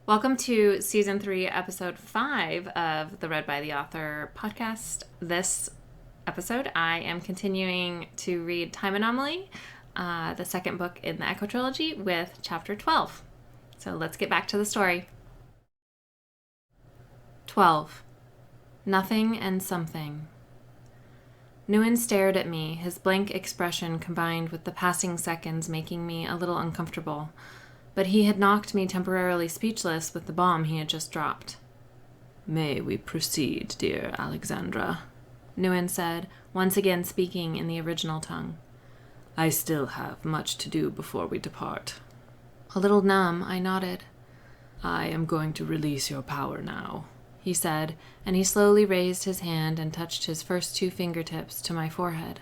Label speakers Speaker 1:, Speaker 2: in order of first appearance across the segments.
Speaker 1: Welcome to Season 3, Episode 5 of the Read by the Author podcast. This episode, I am continuing to read Time Anomaly, the second book in the ECHO TRILOGY, with Chapter 12. So let's get back to the story. 12. Nothing and Something. Nguyen stared at me, his blank expression combined with the passing seconds making me a little uncomfortable. But he had knocked me temporarily speechless with the bomb he had just dropped.
Speaker 2: "May we proceed, dear Alexandra?"
Speaker 1: Nguyen said, once again speaking in the original tongue.
Speaker 2: "I still have much to do before we depart."
Speaker 1: A little numb, I nodded.
Speaker 2: "I am going to release your power now,"
Speaker 1: he said, and he slowly raised his hand and touched his first two fingertips to my forehead.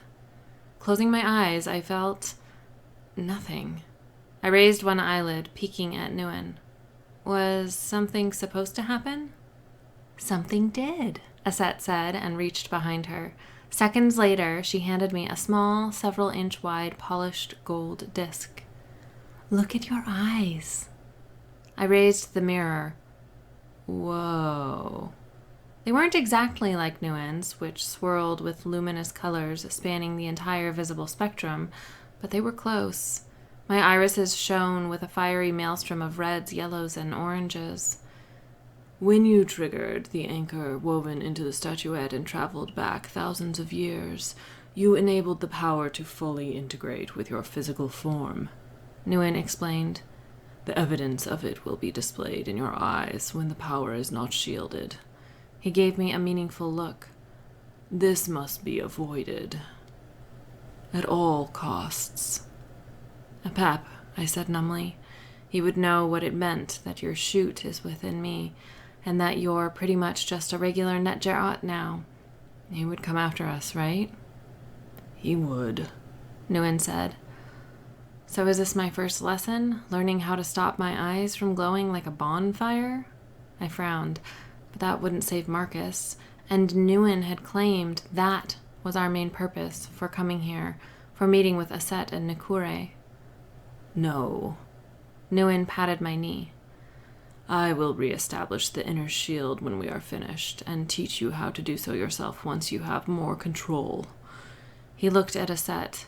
Speaker 1: Closing my eyes, I felt nothing. I raised one eyelid, peeking at Nguyen. Was something supposed to happen? Something did, Aset said and reached behind her. Seconds later, she handed me a small, several-inch wide, polished gold disc. Look at your eyes. I raised the mirror. Whoa. They weren't exactly like Nguyen's, which swirled with luminous colors spanning the entire visible spectrum, but they were close. My irises shone with a fiery maelstrom of reds, yellows, and oranges.
Speaker 2: "When you triggered the anchor woven into the statuette and traveled back thousands of years, you enabled the power to fully integrate with your physical form,"
Speaker 1: Nguyen explained.
Speaker 2: "The evidence of it will be displayed in your eyes when the power is not shielded."
Speaker 1: He gave me a meaningful look.
Speaker 2: "This must be avoided at all costs."
Speaker 1: A pep, I said numbly. He would know what it meant that your shoot is within me, and that you're pretty much just a regular Netjarot now. He would come after us, right?
Speaker 2: "He would,"
Speaker 1: Nguyen said. So is this my first lesson? Learning how to stop my eyes from glowing like a bonfire? I frowned, but that wouldn't save Marcus, and Nguyen had claimed that was our main purpose for coming here, for meeting with Aset and Nikure.
Speaker 2: "No."
Speaker 1: Nguyen patted my knee.
Speaker 2: "I will reestablish the inner shield when we are finished, and teach you how to do so yourself once you have more control."
Speaker 1: He looked at Aset.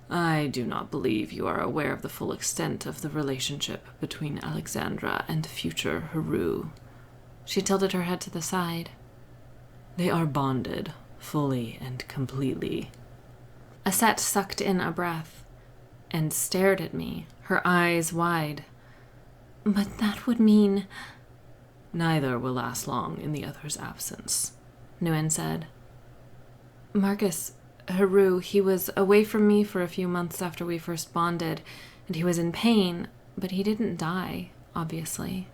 Speaker 2: "I do not believe you are aware of the full extent of the relationship between Alexandra and future Heru."
Speaker 1: She tilted her head to the side.
Speaker 2: "They are bonded, fully and completely."
Speaker 1: Aset sucked in a breath and stared at me, her eyes wide. "But that would mean—"
Speaker 2: "Neither will last long in the other's absence,"
Speaker 1: Nguyen said. "Marcus, Heru, he was away from me for a few months after we first bonded, and he was in pain, but he didn't die, obviously."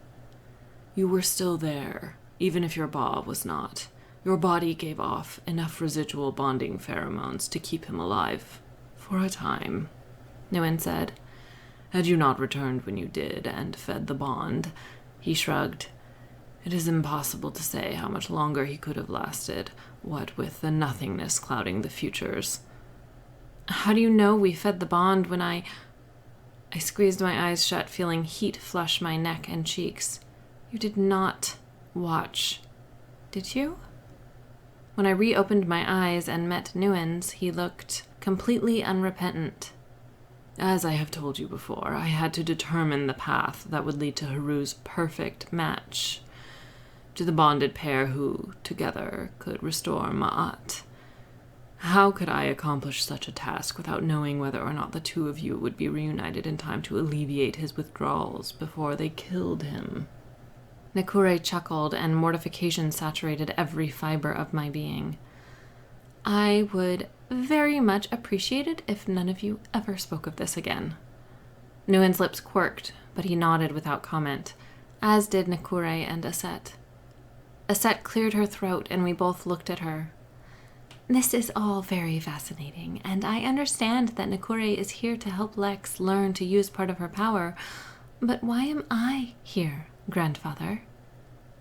Speaker 2: "You were still there, even if your ba was not. Your body gave off enough residual bonding pheromones to keep him alive. For a time," Nguyen said. "Had you not returned when you did and fed the bond," he shrugged, "it is impossible to say how much longer he could have lasted, what with the nothingness clouding the futures."
Speaker 1: "How do you know we fed the bond when I squeezed my eyes shut, feeling heat flush my neck and cheeks. "You did not watch, did you?" When I reopened my eyes and met Nguyen's, he looked completely unrepentant.
Speaker 2: "As I have told you before, I had to determine the path that would lead to Heru's perfect match, to the bonded pair who, together, could restore Ma'at. How could I accomplish such a task without knowing whether or not the two of you would be reunited in time to alleviate his withdrawals before they killed him?"
Speaker 1: Nikure chuckled, and mortification saturated every fiber of my being. "I would very much appreciate it if none of you ever spoke of this again." Nguyen's lips quirked, but he nodded without comment, as did Nikure and Aset. Aset cleared her throat, and we both looked at her. "This is all very fascinating, and I understand that Nikure is here to help Lex learn to use part of her power, but why am I here, grandfather?"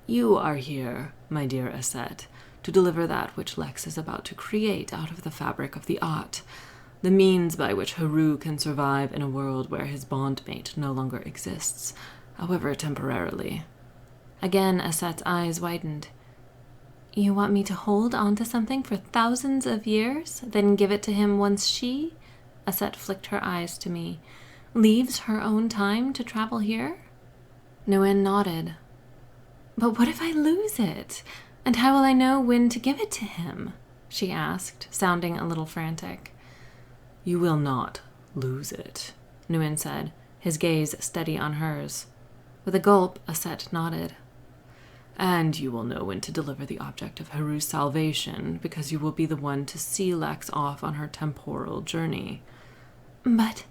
Speaker 2: "You are here, my dear Aset, to deliver that which Lex is about to create out of the fabric of the art, the means by which Heru can survive in a world where his bondmate no longer exists. however temporarily.
Speaker 1: Again, Aset's eyes widened. You want me to hold on to something for thousands of years, then give it to him once she, Aset flicked her eyes to me, leaves her own time to travel here? Nguyen nodded. But what if I lose it? And how will I know when to give it to him? She asked, sounding a little frantic.
Speaker 2: You will not lose it, Nguyen said, his gaze steady on hers.
Speaker 1: With a gulp, Aset nodded.
Speaker 2: And you will know when to deliver the object of Heru's salvation, because you will be the one to see Lex off on her temporal journey.
Speaker 1: But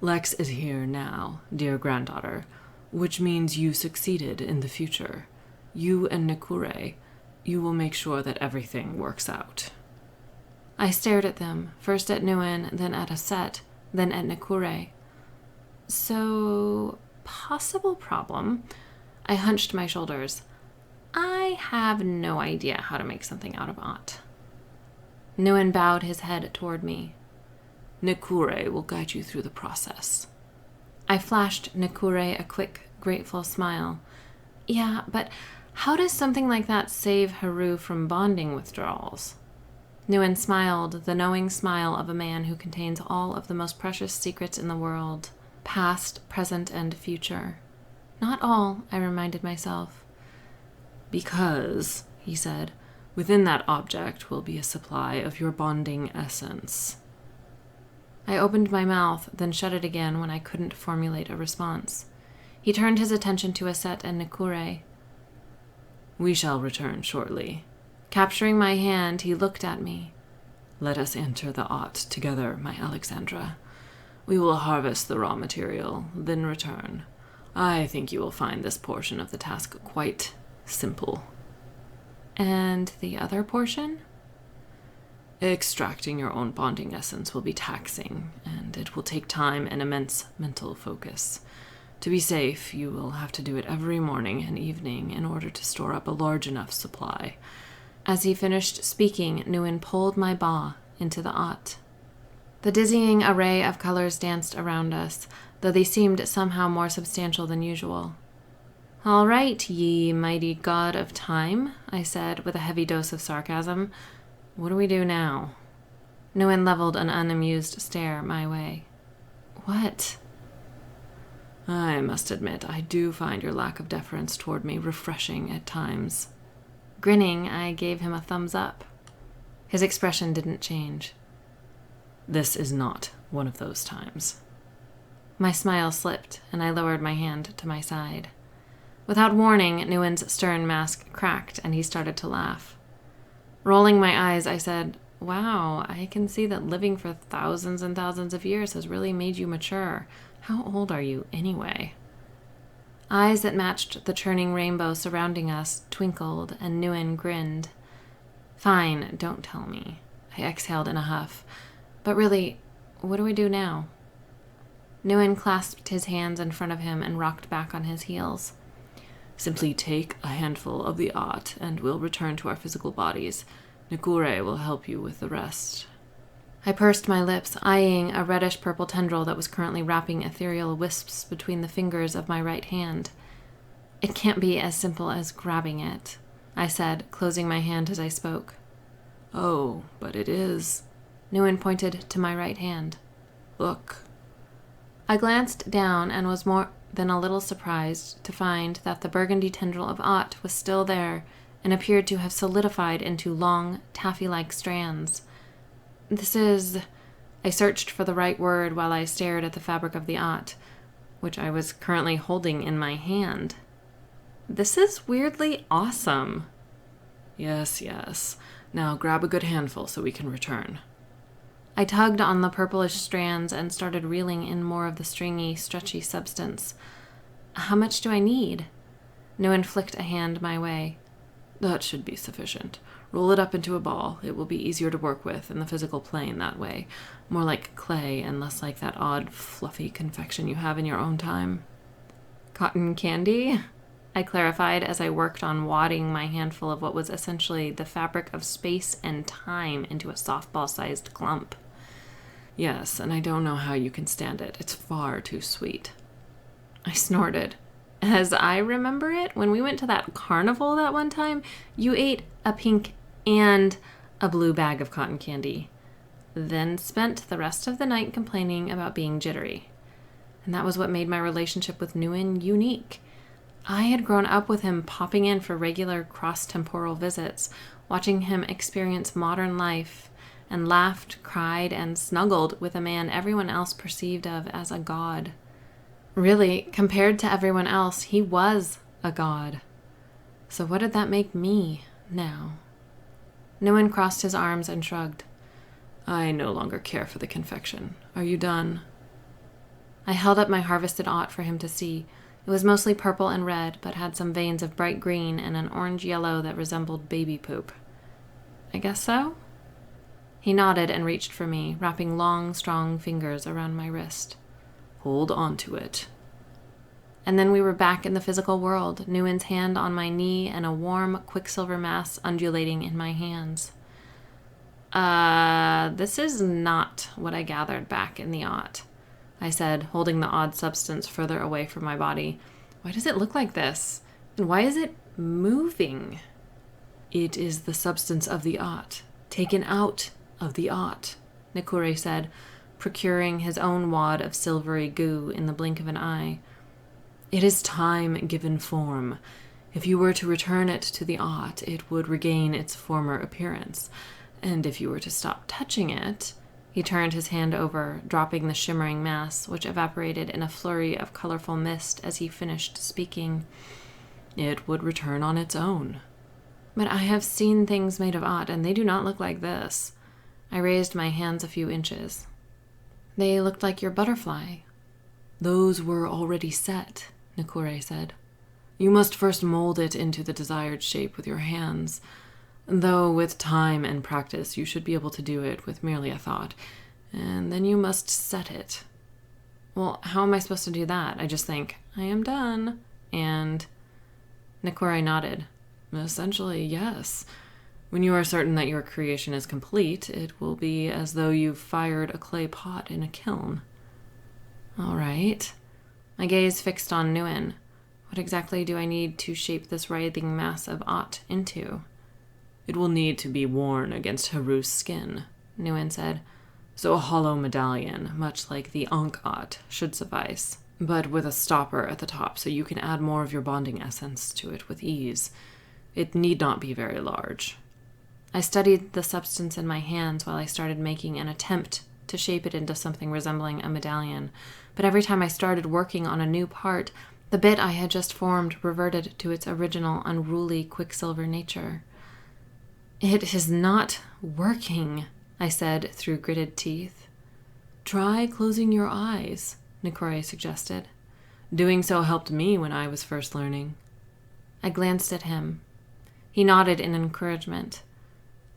Speaker 2: Lex is here now, dear granddaughter, which means you succeeded in the future. You and Nikure, you will make sure that everything works out.
Speaker 1: I stared at them, first at Nguyen, then at Aset, then at Nikure. So, possible problem. I hunched my shoulders. I have no idea how to make something out of Ott. Nguyen bowed his head toward me.
Speaker 2: Nikure will guide you through the process.
Speaker 1: I flashed Nikure a quick, grateful smile. Yeah, but how does something like that save Heru from bonding withdrawals? Nguyen smiled, the knowing smile of a man who contains all of the most precious secrets in the world, past, present, and future. Not all, I reminded myself.
Speaker 2: Because, he said, within that object will be a supply of your bonding essence.
Speaker 1: I opened my mouth, then shut it again when I couldn't formulate a response. He turned his attention to Aset and Nikure.
Speaker 2: We shall return shortly.
Speaker 1: Capturing my hand, he looked at me.
Speaker 2: Let us enter the Ott together, my Alexandra. We will harvest the raw material, then return. I think you will find this portion of the task quite simple.
Speaker 1: And the other portion?
Speaker 2: Extracting your own bonding essence will be taxing, and it will take time and immense mental focus. To be safe, you will have to do it every morning and evening in order to store up a large enough supply.
Speaker 1: As he finished speaking, Nguyen pulled my ba into the Ott. The dizzying array of colors danced around us, though they seemed somehow more substantial than usual. All right, ye mighty god of time, I said with a heavy dose of sarcasm. What do we do now? Nguyen leveled an unamused stare my way. What?
Speaker 2: I must admit, I do find your lack of deference toward me refreshing at times.
Speaker 1: Grinning, I gave him a thumbs up. His expression didn't change.
Speaker 2: This is not one of those times.
Speaker 1: My smile slipped, and I lowered my hand to my side. Without warning, Nguyen's stern mask cracked, and he started to laugh. Rolling my eyes, I said, Wow, I can see that living for thousands and thousands of years has really made you mature. How old are you, anyway? Eyes that matched the churning rainbow surrounding us twinkled, and Nguyen grinned. Fine, don't tell me. I exhaled in a huff. But really, what do we do now? Nguyen clasped his hands in front of him and rocked back on his heels.
Speaker 2: Simply take a handful of the Ott, and we'll return to our physical bodies. Nikure will help you with the rest.
Speaker 1: I pursed my lips, eyeing a reddish-purple tendril that was currently wrapping ethereal wisps between the fingers of my right hand. It can't be as simple as grabbing it, I said, closing my hand as I spoke.
Speaker 2: Oh, but it is.
Speaker 1: Nguyen pointed to my right hand.
Speaker 2: Look.
Speaker 1: I glanced down and was more than a little surprised to find that the burgundy tendril of Ott was still there and appeared to have solidified into long, taffy-like strands. This is... I searched for the right word while I stared at the fabric of the Ott, which I was currently holding in my hand. This is weirdly awesome.
Speaker 2: Yes, yes. Now grab a good handful so we can return.
Speaker 1: I tugged on the purplish strands and started reeling in more of the stringy, stretchy substance. How much do I need? Nguyen flicked a hand my way.
Speaker 2: That should be sufficient. Roll it up into a ball. It will be easier to work with in the physical plane that way. More like clay and less like that odd, fluffy confection you have in your own time.
Speaker 1: Cotton candy? I clarified as I worked on wadding my handful of what was essentially the fabric of space and time into a softball-sized clump.
Speaker 2: Yes, and I don't know how you can stand it. It's far too sweet.
Speaker 1: I snorted. As I remember it, when we went to that carnival that one time, you ate a pink and a blue bag of cotton candy, then spent the rest of the night complaining about being jittery. And that was what made my relationship with Nguyen unique. I had grown up with him popping in for regular cross-temporal visits, watching him experience modern life, and laughed, cried, and snuggled with a man everyone else perceived of as a god. Really, compared to everyone else, he was a god. So what did that make me now? Nguyen crossed his arms and shrugged. I no longer care for the confection. Are you done? I held up my harvested ought for him to see. It was mostly purple and red, but had some veins of bright green and an orange yellow that resembled baby poop. I guess so? He nodded and reached for me, wrapping long, strong fingers around my wrist. Hold on to it. And then we were back in the physical world, Nguyen's hand on my knee and a warm quicksilver mass undulating in my hands. This is not what I gathered back in the ought, I said, holding the odd substance further away from my body. Why does it look like this? And why is it moving? It is the substance of the ought, taken out of the ought, Nikure said, procuring his own wad of silvery goo in the blink of an eye. It is time given form. If you were to return it to the ought, it would regain its former appearance. And if you were to stop touching it, he turned his hand over, dropping the shimmering mass, which evaporated in a flurry of colorful mist as he finished speaking, it would return on its own. But I have seen things made of ought, and they do not look like this. I raised my hands a few inches. They looked like your butterfly. Those were already set, Nikure said. You must first mold it into the desired shape with your hands, though with time and practice you should be able to do it with merely a thought, and then you must set it. Well, how am I supposed to do that? I just think, I am done, and... Nikure nodded. Essentially, yes. When you are certain that your creation is complete, it will be as though you've fired a clay pot in a kiln. All right. My gaze fixed on Nguyen. What exactly do I need to shape this writhing mass of ought into? It will need to be worn against Heru's skin, Nguyen said. So a hollow medallion, much like the Ankh-ought, should suffice, but with a stopper at the top so you can add more of your bonding essence to it with ease. It need not be very large. I studied the substance in my hands while I started making an attempt to shape it into something resembling a medallion, but every time I started working on a new part, the bit I had just formed reverted to its original unruly quicksilver nature. It is not working, I said through gritted teeth. Try closing your eyes, Nikure suggested. Doing so helped me when I was first learning. I glanced at him. He nodded in encouragement.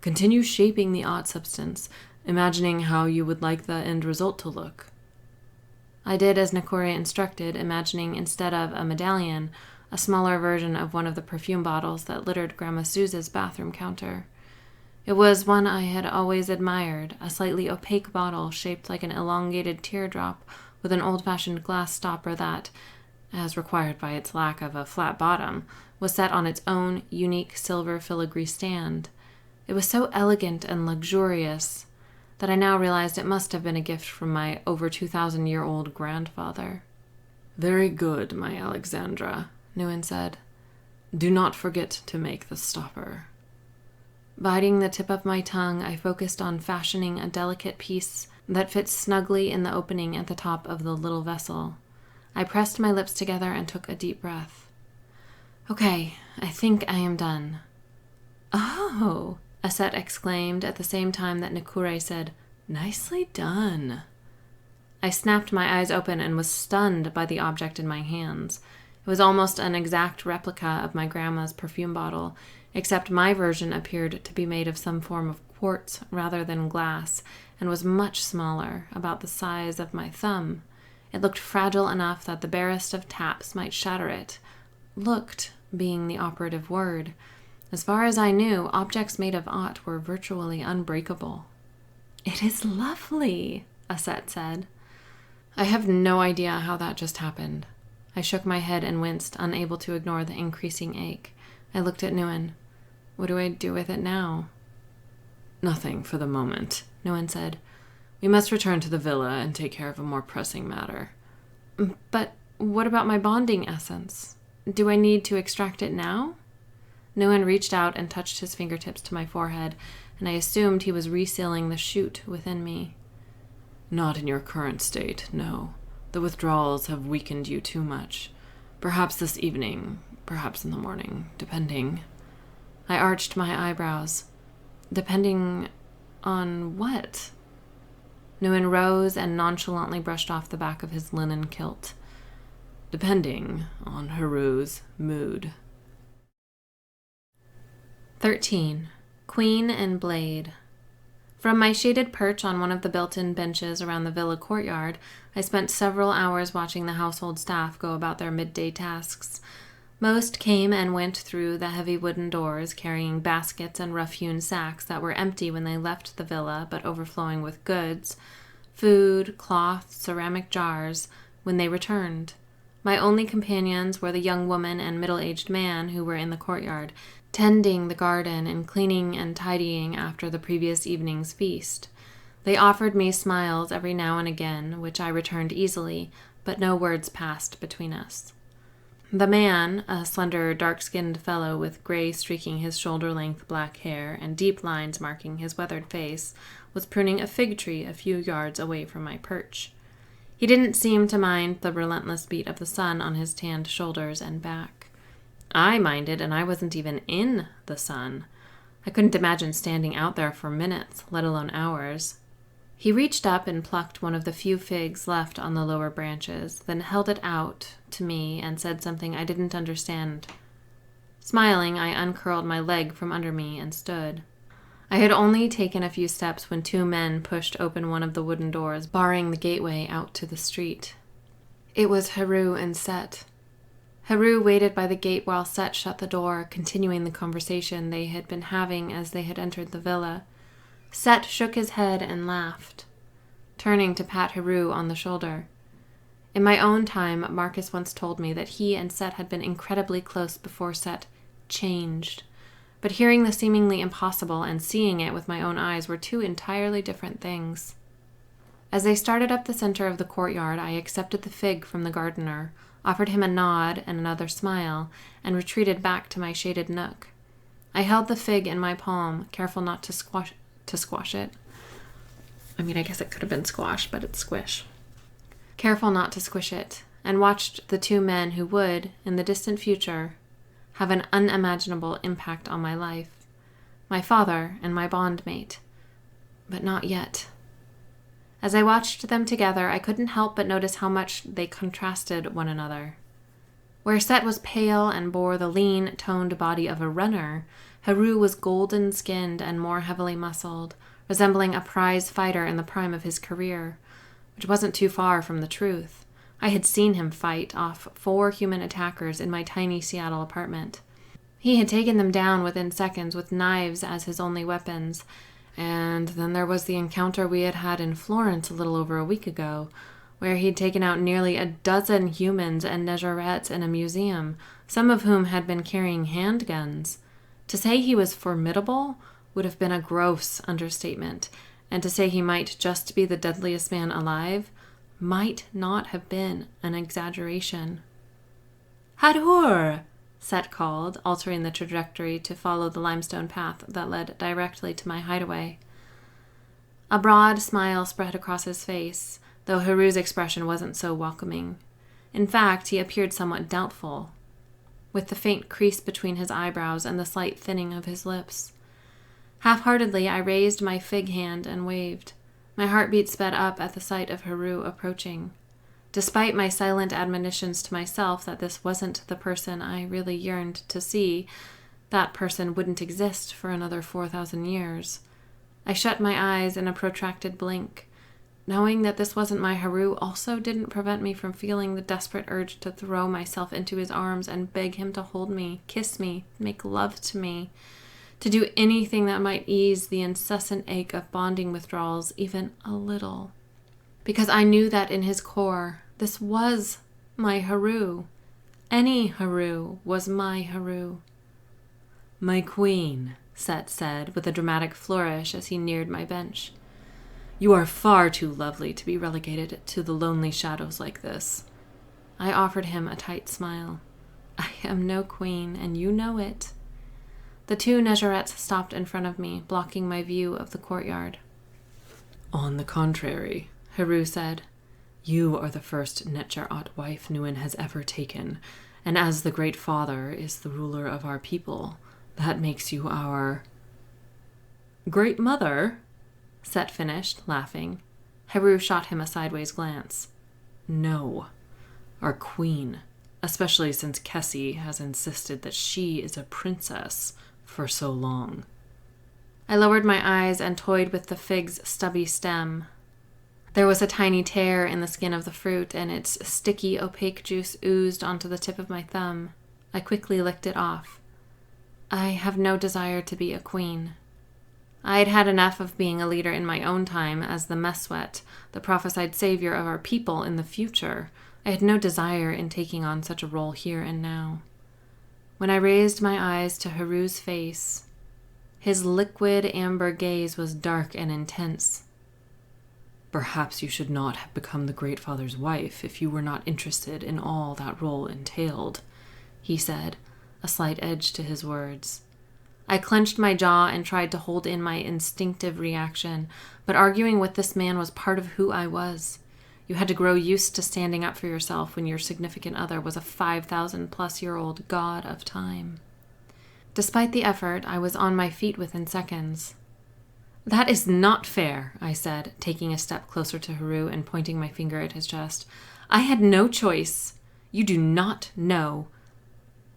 Speaker 1: Continue shaping the ought substance, imagining how you would like the end result to look. I did as Nikure instructed, imagining instead of a medallion, a smaller version of one of the perfume bottles that littered Grandma Suze's bathroom counter. It was one I had always admired, a slightly opaque bottle shaped like an elongated teardrop with an old-fashioned glass stopper that, as required by its lack of a flat bottom, was set on its own unique silver filigree stand. It was so elegant and luxurious that I now realized it must have been a gift from my over 2,000-year-old grandfather. Very good, my Alexandra, Nguyen said. Do not forget to make the stopper. Biting the tip of my tongue, I focused on fashioning a delicate piece that fit snugly in the opening at the top of the little vessel. I pressed my lips together and took a deep breath. Okay, I think I am done. Oh, Aset exclaimed at the same time that Nikure said, Nicely done. I snapped my eyes open and was stunned by the object in my hands. It was almost an exact replica of my grandma's perfume bottle, except my version appeared to be made of some form of quartz rather than glass, and was much smaller, about the size of my thumb. It looked fragile enough that the barest of taps might shatter it. Looked being the operative word. As far as I knew, objects made of ought were virtually unbreakable. It is lovely, Aset said. I have no idea how that just happened. I shook my head and winced, unable to ignore the increasing ache. I looked at Nguyen. What do I do with it now?
Speaker 2: Nothing for the moment, Nguyen said. We must return to the villa and take care of a more pressing matter.
Speaker 1: But what about my bonding essence? Do I need to extract it now? Nguyen reached out and touched his fingertips to my forehead, and I assumed he was resealing the shoot within me.
Speaker 2: Not in your current state, no. The withdrawals have weakened you too much. Perhaps this evening, perhaps in the morning, depending.
Speaker 1: I arched my eyebrows. Depending on what? Nguyen rose and nonchalantly brushed off the back of his linen kilt.
Speaker 2: Depending on Heru's mood.
Speaker 1: 13. Queen and Blade. From my shaded perch on one of the built-in benches around the villa courtyard, I spent several hours watching the household staff go about their midday tasks. Most came and went through the heavy wooden doors, carrying baskets and rough-hewn sacks that were empty when they left the villa, but overflowing with goods, food, cloth, ceramic jars, when they returned. My only companions were the young woman and middle-aged man who were in the courtyard, tending the garden and cleaning and tidying after the previous evening's feast. They offered me smiles every now and again, which I returned easily, but no words passed between us. The man, a slender, dark-skinned fellow with gray streaking his shoulder-length black hair and deep lines marking his weathered face, was pruning a fig tree a few yards away from my perch. He didn't seem to mind the relentless beat of the sun on his tanned shoulders and back. I minded, and I wasn't even in the sun. I couldn't imagine standing out there for minutes, let alone hours. He reached up and plucked one of the few figs left on the lower branches, then held it out to me and said something I didn't understand. Smiling, I uncurled my leg from under me and stood. I had only taken a few steps when two men pushed open one of the wooden doors, barring the gateway out to the street. It was Heru and Set. Heru waited by the gate while Set shut the door, continuing the conversation they had been having as they had entered the villa. Set shook his head and laughed, turning to pat Heru on the shoulder. In my own time, Marcus once told me that he and Set had been incredibly close before Set changed. But hearing the seemingly impossible and seeing it with my own eyes were two entirely different things. As they started up the center of the courtyard, I accepted the fig from the gardener, offered him a nod and another smile, and retreated back to my shaded nook. I held the fig in my palm, careful not to squash it. I mean, I guess it could have been squash, but it's squish. Careful not to squish it, and watched the two men who would, in the distant future, have an unimaginable impact on my life. My father and my bondmate. But not yet. As I watched them together, I couldn't help but notice how much they contrasted one another. Where Set was pale and bore the lean, toned body of a runner, Heru was golden-skinned and more heavily muscled, resembling a prize fighter in the prime of his career, which wasn't too far from the truth. I had seen him fight off 4 human attackers in my tiny Seattle apartment. He had taken them down within seconds with knives as his only weapons. And then there was the encounter we had had in Florence a little over a week ago, where he'd taken out nearly a dozen humans and negerettes in a museum, some of whom had been carrying handguns. To say he was formidable would have been a gross understatement, and to say he might just be the deadliest man alive might not have been an exaggeration. "Hathor!" Set called, altering the trajectory to follow the limestone path that led directly to my hideaway. A broad smile spread across his face, though Heru's expression wasn't so welcoming. In fact, he appeared somewhat doubtful, with the faint crease between his eyebrows and the slight thinning of his lips. Half-heartedly, I raised my fig hand and waved. My heartbeat sped up at the sight of Heru approaching. Despite my silent admonitions to myself that this wasn't the person I really yearned to see, that person wouldn't exist for another 4,000 years. I shut my eyes in a protracted blink. Knowing that this wasn't my Heru also didn't prevent me from feeling the desperate urge to throw myself into his arms and beg him to hold me, kiss me, make love to me, to do anything that might ease the incessant ache of bonding withdrawals even a little. Because I knew that in his core, this was My Heru. Any Heru was my Heru.
Speaker 2: My queen,
Speaker 1: Set said, with a dramatic flourish as he neared my bench.
Speaker 2: You are far too lovely to be relegated to the lonely shadows like this.
Speaker 1: I offered him a tight smile. I am no queen, and you know it. The two Negerettes stopped in front of me, blocking my view of the courtyard.
Speaker 2: On the contrary, Heru said, you are the first Netjarot wife Nuin has ever taken, and as the Great Father is the ruler of our people, that makes you our...
Speaker 1: Great Mother? Set finished, laughing. Heru shot him a sideways glance.
Speaker 2: No, our queen, especially since Kessie has insisted that she is a princess for so long.
Speaker 1: I lowered my eyes and toyed with the fig's stubby stem. There was a tiny tear in the skin of the fruit, and its sticky, opaque juice oozed onto the tip of my thumb. I quickly licked it off. I have no desire to be a queen. I had had enough of being a leader in my own time as the Meswet, the prophesied savior of our people in the future. I had no desire in taking on such a role here and now. When I raised my eyes to Heru's face, his liquid amber gaze was dark and intense.
Speaker 2: Perhaps you should not have become the Great Father's wife if you were not interested in all that role entailed, he said, a slight edge to his words.
Speaker 1: I clenched my jaw and tried to hold in my instinctive reaction, but arguing with this man was part of who I was. You had to grow used to standing up for yourself when your significant other was a 5,000-plus-year-old god of time. Despite the effort, I was on my feet within seconds. That is not fair, I said, taking a step closer to Heru and pointing my finger at his chest. I had no choice. You do not know.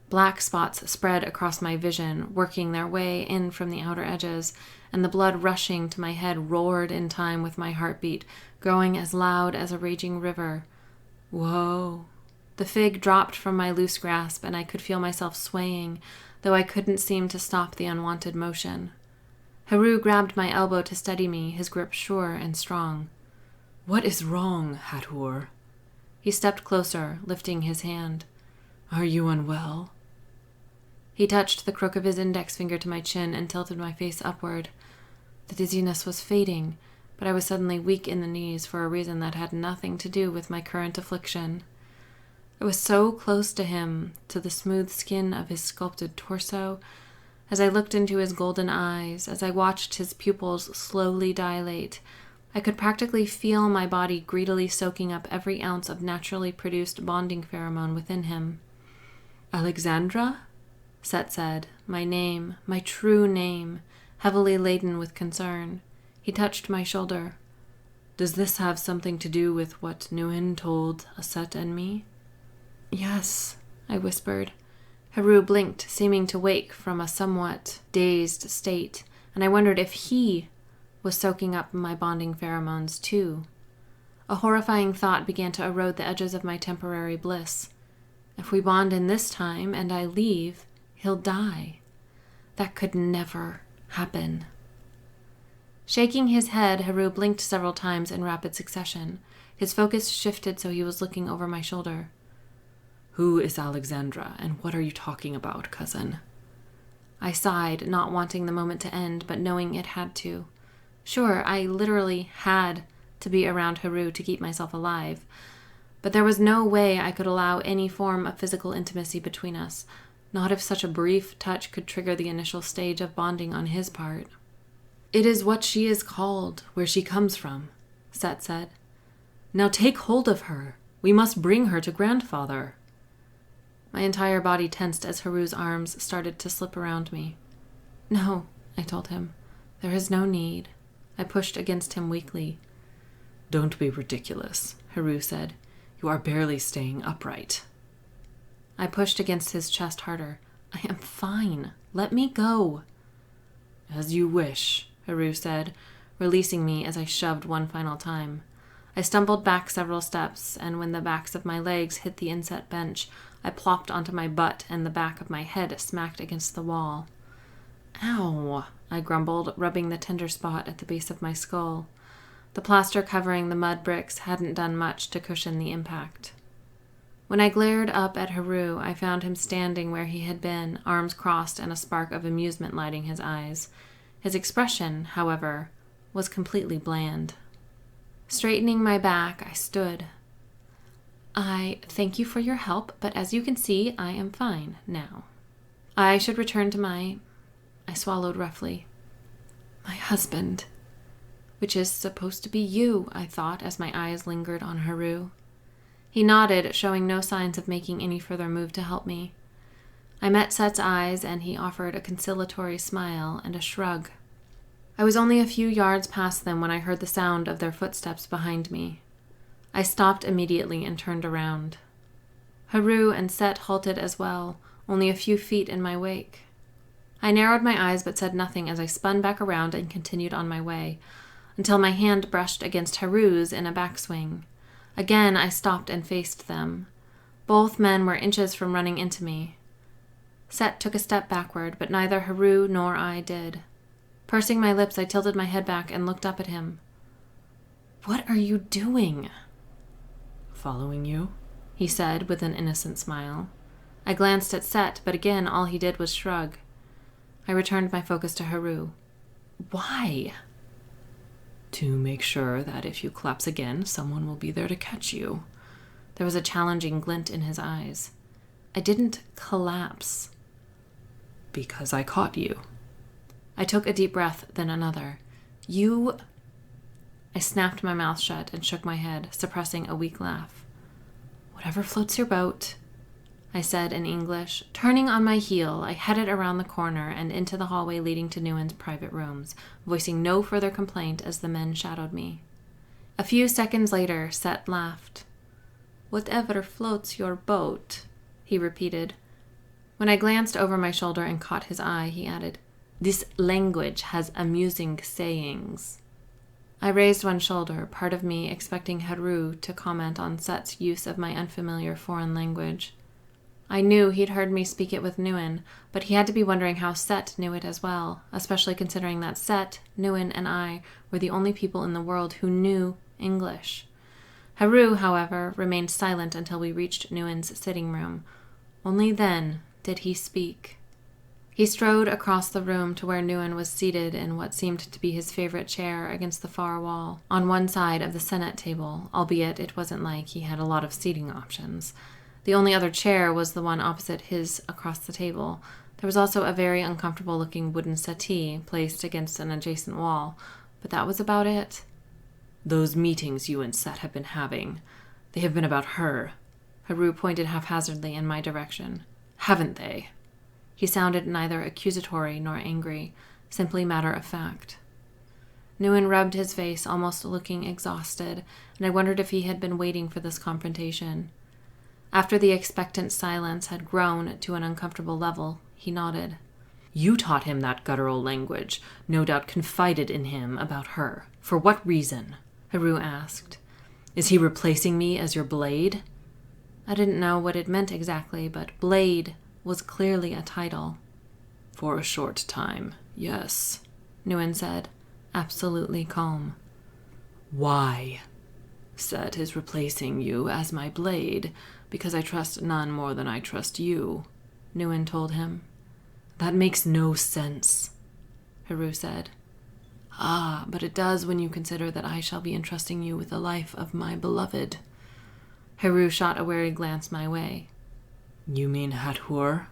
Speaker 1: Black spots spread across my vision, working their way in from the outer edges, and the blood rushing to my head roared in time with my heartbeat, growing as loud as a raging river. Whoa. The fig dropped from my loose grasp, and I could feel myself swaying, though I couldn't seem to stop the unwanted motion. Heru grabbed my elbow to steady me, his grip sure and strong.
Speaker 2: What is wrong, Hathor?
Speaker 1: He stepped closer, lifting his hand.
Speaker 2: Are you unwell?
Speaker 1: He touched the crook of his index finger to my chin and tilted my face upward. The dizziness was fading, but I was suddenly weak in the knees for a reason that had nothing to do with my current affliction. I was so close to him, to the smooth skin of his sculpted torso. As I looked into his golden eyes, as I watched his pupils slowly dilate, I could practically feel my body greedily soaking up every ounce of naturally produced bonding pheromone within him.
Speaker 2: Alexandra?
Speaker 1: Set said, my name, my true name, heavily laden with concern. He touched my shoulder.
Speaker 2: Does this have something to do with what Nuin told Aset and me?
Speaker 1: Yes, I whispered. Heru blinked, seeming to wake from a somewhat dazed state, and I wondered if he was soaking up my bonding pheromones too. A horrifying thought began to erode the edges of my temporary bliss. If we bond in this time and I leave, he'll die. That could never happen. Shaking his head, Heru blinked several times in rapid succession. His focus shifted so he was looking over my shoulder.
Speaker 2: Who is Alexandra, and what are you talking about, cousin?
Speaker 1: I sighed, not wanting the moment to end, but knowing it had to. Sure, I literally had to be around Heru to keep myself alive, but there was no way I could allow any form of physical intimacy between us, not if such a brief touch could trigger the initial stage of bonding on his part.
Speaker 2: It is what she is called, where she comes from, Set said. Now take hold of her. We must bring her to grandfather.
Speaker 1: My entire body tensed as Heru's arms started to slip around me. No, I told him. There is no need. I pushed against him weakly.
Speaker 2: Don't be ridiculous, Heru said. You are barely staying upright.
Speaker 1: I pushed against his chest harder. I am fine. Let me go.
Speaker 2: As you wish, Heru said, releasing me as I shoved one final time.
Speaker 1: I stumbled back several steps, and when the backs of my legs hit the inset bench, I plopped onto my butt and the back of my head smacked against the wall. Ow, I grumbled, rubbing the tender spot at the base of my skull. The plaster covering the mud bricks hadn't done much to cushion the impact. When I glared up at Heru, I found him standing where he had been, arms crossed and a spark of amusement lighting his eyes. His expression, however, was completely bland. Straightening my back, I stood. I thank you for your help, but as you can see, I am fine now. I should return to I swallowed roughly. My husband. Which is supposed to be you, I thought, as my eyes lingered on Heru. He nodded, showing no signs of making any further move to help me. I met Set's eyes, and he offered a conciliatory smile and a shrug. I was only a few yards past them when I heard the sound of their footsteps behind me. I stopped immediately and turned around. Heru and Set halted as well, only a few feet in my wake. I narrowed my eyes but said nothing as I spun back around and continued on my way, until my hand brushed against Heru's in a backswing. Again, I stopped and faced them. Both men were inches from running into me. Set took a step backward, but neither Heru nor I did. Pursing my lips, I tilted my head back and looked up at him. What are you doing?
Speaker 2: Following you,
Speaker 1: he said with an innocent smile. I glanced at Set, but again all he did was shrug. I returned my focus to Heru. Why?
Speaker 2: To make sure that if you collapse again, someone will be there to catch you.
Speaker 1: There was a challenging glint in his eyes. I didn't collapse.
Speaker 2: Because I caught you.
Speaker 1: I took a deep breath, then another. You... I snapped my mouth shut and shook my head, suppressing a weak laugh. Whatever floats your boat, I said in English. Turning on my heel, I headed around the corner and into the hallway leading to Nguyen's private rooms, voicing no further complaint as the men shadowed me. A few seconds later, Set laughed. Whatever floats your boat, he repeated. When I glanced over my shoulder and caught his eye, he added, This language has amusing sayings. I raised one shoulder, part of me expecting Heru to comment on Set's use of my unfamiliar foreign language. I knew he'd heard me speak it with Nguyen, but he had to be wondering how Set knew it as well, especially considering that Set, Nguyen, and I were the only people in the world who knew English. Heru, however, remained silent until we reached Nguyen's sitting room. Only then did he speak. He strode across the room to where Nguyen was seated in what seemed to be his favorite chair against the far wall, on one side of the Senate table, albeit it wasn't like he had a lot of seating options. The only other chair was the one opposite his across the table. There was also a very uncomfortable-looking wooden settee placed against an adjacent wall, but that was about it.
Speaker 2: Those meetings you and Set have been having, they have been about her.
Speaker 1: Heru pointed haphazardly in my direction. Haven't they? He sounded neither accusatory nor angry, simply matter of fact. Nguyen rubbed his face, almost looking exhausted, and I wondered if he had been waiting for this confrontation. After the expectant silence had grown to an uncomfortable level, he nodded.
Speaker 2: You taught him that guttural language, no doubt confided in him about her. For what reason? Heru asked. Is he replacing me as your blade?
Speaker 1: I didn't know what it meant exactly, but blade was clearly a title.
Speaker 2: For a short time, yes,
Speaker 1: Nguyen said, absolutely calm.
Speaker 2: Why? Set is replacing you as my blade, because I trust none more than I trust you, Nguyen told him. That makes no sense, Heru said. Ah, but it does when you consider that I shall be entrusting you with the life of my beloved.
Speaker 1: Heru shot a wary glance my way.
Speaker 2: You mean Hathor?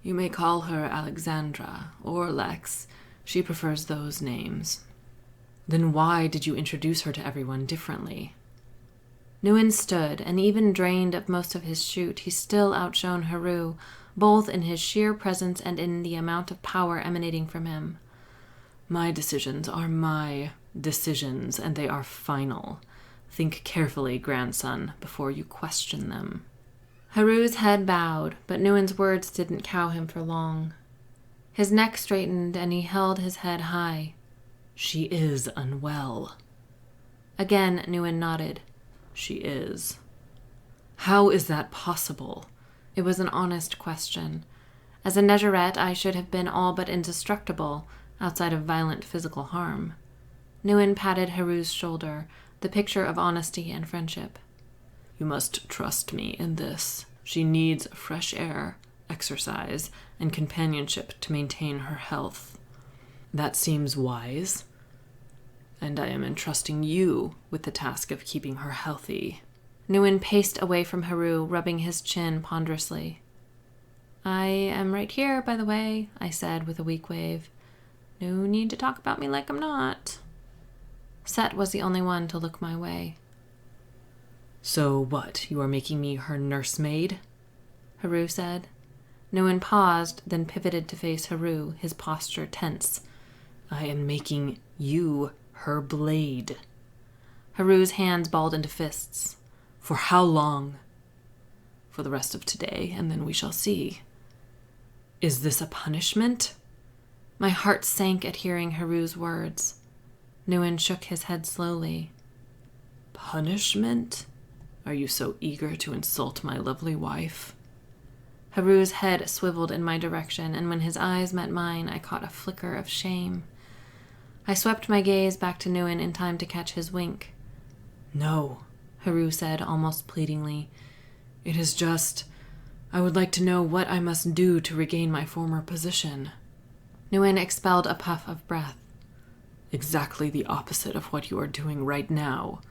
Speaker 2: You may call her Alexandra or Lex. She prefers those names. Then why did you introduce her to everyone differently?
Speaker 1: Nguyen stood, and even drained of most of his shoot, he still outshone Heru, both in his sheer presence and in the amount of power emanating from him.
Speaker 2: My decisions are my decisions, and they are final. Think carefully, grandson, before you question them.
Speaker 1: Heru's head bowed, but Nguyen's words didn't cow him for long. His neck straightened, and he held his head high.
Speaker 2: She is unwell.
Speaker 1: Again, Nguyen nodded.
Speaker 2: She is. How is that possible?
Speaker 1: It was an honest question. As a Nezarette, I should have been all but indestructible, outside of violent physical harm. Nguyen patted Heru's shoulder, the picture of honesty and friendship.
Speaker 2: You must trust me in this. She needs fresh air, exercise, and companionship to maintain her health. That seems wise, and I am entrusting you with the task of keeping her healthy."
Speaker 1: Nguyen paced away from Heru, rubbing his chin ponderously. "I am right here, by the way," I said with a weak wave. "No need to talk about me like I'm not." Set was the only one to look my way.
Speaker 2: "So what, you are making me her nursemaid?"
Speaker 1: Heru said. Nguyen paused, then pivoted to face Heru, his posture tense.
Speaker 2: "I am making you her blade."
Speaker 1: Haru's hands balled into fists.
Speaker 2: "For how long?" "For the rest of today, and then we shall see." "Is this a punishment?"
Speaker 1: My heart sank at hearing Haru's words. Nguyen shook his head slowly.
Speaker 2: "Punishment? Are you so eager to insult my lovely wife?"
Speaker 1: Haru's head swiveled in my direction, and when his eyes met mine, I caught a flicker of shame. I swept my gaze back to Nguyen in time to catch his wink.
Speaker 2: "No,"
Speaker 1: Heru said, almost pleadingly.
Speaker 2: "It is just, I would like to know what I must do to regain my former position."
Speaker 1: Nguyen expelled a puff of breath.
Speaker 2: "Exactly the opposite of what you are doing right now.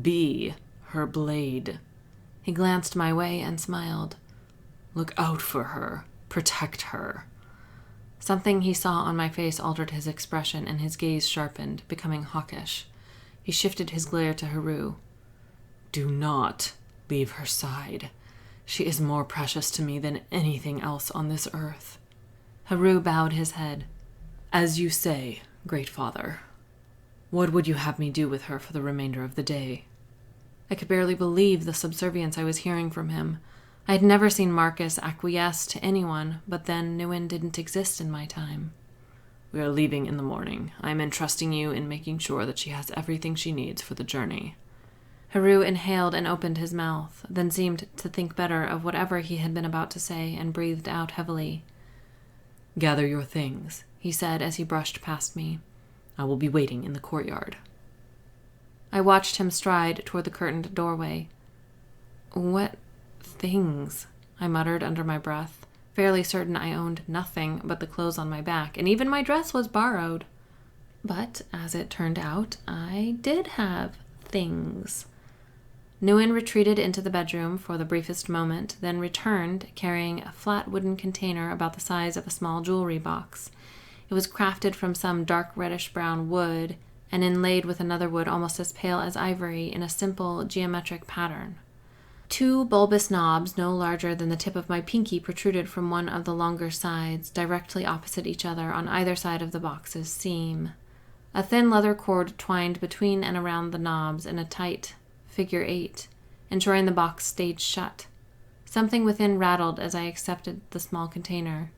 Speaker 2: Be her blade."
Speaker 1: He glanced my way and smiled.
Speaker 2: "Look out for her. Protect her."
Speaker 1: Something he saw on my face altered his expression, and his gaze sharpened, becoming hawkish. He shifted his glare to Heru.
Speaker 2: "Do not leave her side. She is more precious to me than anything else on this earth."
Speaker 1: Heru bowed his head.
Speaker 2: "As you say, great father. What would you have me do with her for the remainder of the day?"
Speaker 1: I could barely believe the subservience I was hearing from him. I had never seen Marcus acquiesce to anyone, but then Nguyen didn't exist in my time.
Speaker 2: "We are leaving in the morning. I am entrusting you in making sure that she has everything she needs for the journey."
Speaker 1: Heru inhaled and opened his mouth, then seemed to think better of whatever he had been about to say and breathed out heavily.
Speaker 2: "Gather your things," he said as he brushed past me. "I will be waiting in the courtyard."
Speaker 1: I watched him stride toward the curtained doorway. "What things?" I muttered under my breath, fairly certain I owned nothing but the clothes on my back, and even my dress was borrowed. But, as it turned out, I did have things. Nguyen retreated into the bedroom for the briefest moment, then returned carrying a flat wooden container about the size of a small jewelry box. It was crafted from some dark reddish-brown wood and inlaid with another wood almost as pale as ivory in a simple geometric pattern. 2 bulbous knobs, no larger than the tip of my pinky, protruded from one of the longer sides, directly opposite each other on either side of the box's seam. A thin leather cord twined between and around the knobs in a tight figure 8, ensuring the box stayed shut. Something within rattled as I accepted the small container.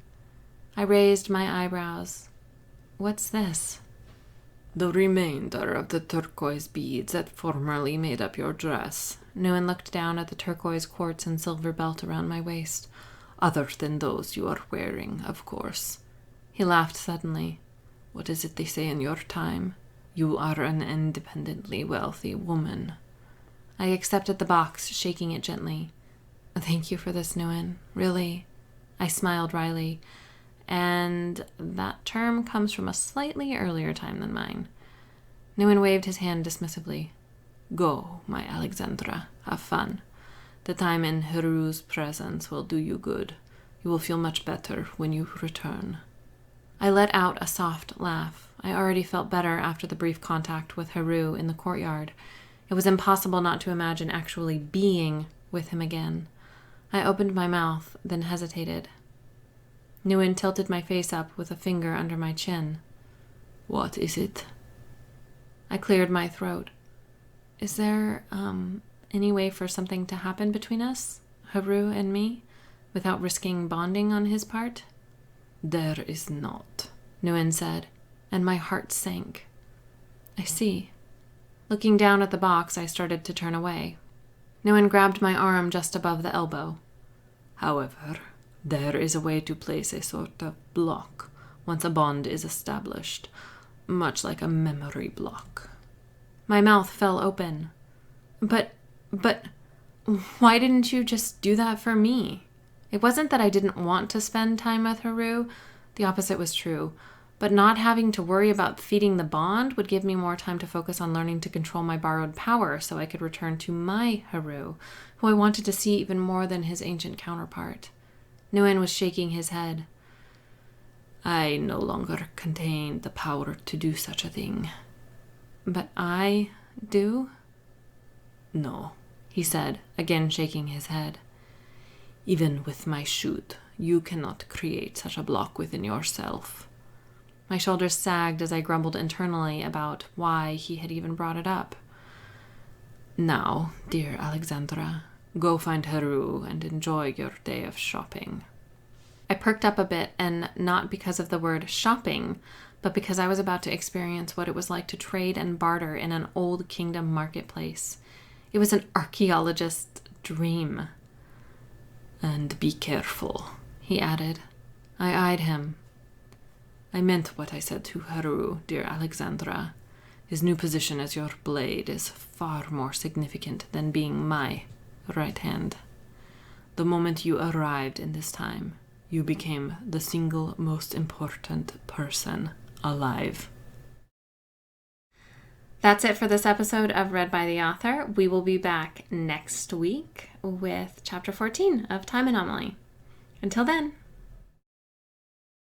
Speaker 1: I raised my eyebrows. "What's this?"
Speaker 2: "The remainder of the turquoise beads that formerly made up your dress."
Speaker 1: Nguyen looked down at the turquoise quartz and silver belt around my waist.
Speaker 2: "Other than those you are wearing, of course."
Speaker 1: He laughed suddenly.
Speaker 2: "What is it they say in your time? You are an independently wealthy woman."
Speaker 1: I accepted the box, shaking it gently. "Thank you for this, Nguyen. Really." I smiled wryly. And that term comes from a slightly earlier time than mine. Nguyen waved his hand dismissively.
Speaker 2: "Go, my Alexandra. Have fun. The time in Heru's presence will do you good. You will feel much better when you return."
Speaker 1: I let out a soft laugh. I already felt better after the brief contact with Heru in the courtyard. It was impossible not to imagine actually being with him again. I opened my mouth, then hesitated. Nguyen tilted my face up with a finger under my chin.
Speaker 2: "What is it?"
Speaker 1: I cleared my throat. "Is there, any way for something to happen between us, Heru and me, without risking bonding on his part?"
Speaker 2: "There is not,"
Speaker 1: Nguyen said, and my heart sank. "I see." Looking down at the box, I started to turn away. Nguyen grabbed my arm just above the elbow.
Speaker 2: "However, there is a way to place a sort of block once a bond is established, much like a memory block."
Speaker 1: My mouth fell open. But, Why didn't you just do that for me? It wasn't that I didn't want to spend time with Heru. The opposite was true. But not having to worry about feeding the bond would give me more time to focus on learning to control my borrowed power so I could return to my Heru, who I wanted to see even more than his ancient counterpart. Nguyen was shaking his head. I no longer contain the power to do such a thing. But I do? No, he said, again shaking his head. Even with my shoot, you cannot create such a block within yourself. My shoulders sagged as I grumbled internally about why he had even brought it up. Now, dear Alexandra, go find Heru and enjoy your day of shopping. I perked up a bit, and not because of the word shopping, but because I was about to experience what it was like to trade and barter in an old kingdom marketplace. It was an archaeologist's dream. And be careful, he added. I eyed him. I meant what I said to Heru, dear Alexandra. His new position as your blade is far more significant than being my right hand. The moment you arrived in this time, you became the single most important person alive. That's it for this episode of Read by the Author. We will be back next week with Chapter 14 of Time Anomaly. Until then,